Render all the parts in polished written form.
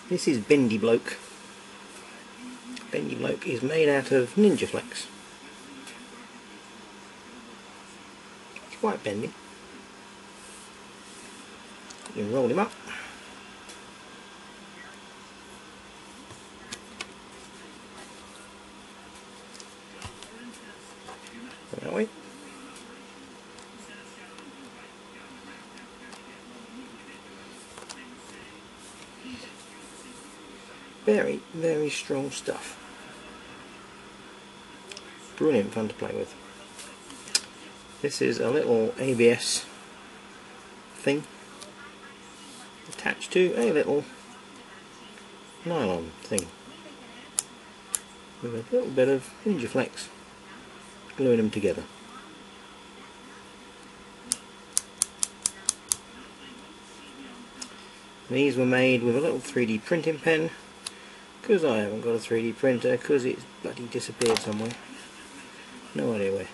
This is Bendy Bloke. Bendy Bloke is made out of Ninjaflex. It's quite bendy. You can roll him up. That way. Very, very strong stuff. Brilliant fun to play with. This is a little ABS thing attached to a little nylon thing with a little bit of Ninjaflex gluing them together. These were made with a little 3D printing pen, because I haven't got a 3D printer, because it's bloody disappeared somewhere. No idea where.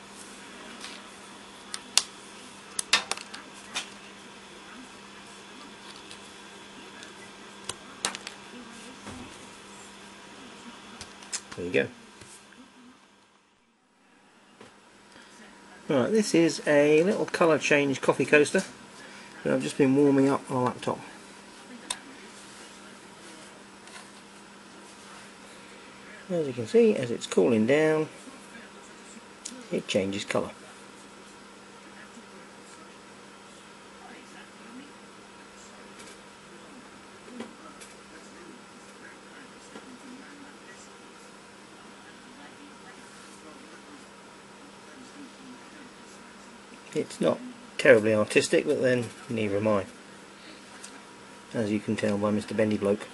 There you go. Right, this is a little colour change coffee coaster that I've just been warming up on a laptop. As you can see, as it's cooling down, it changes colour. It's not terribly artistic, but then neither am I, as you can tell by Mr. Bendy Bloke.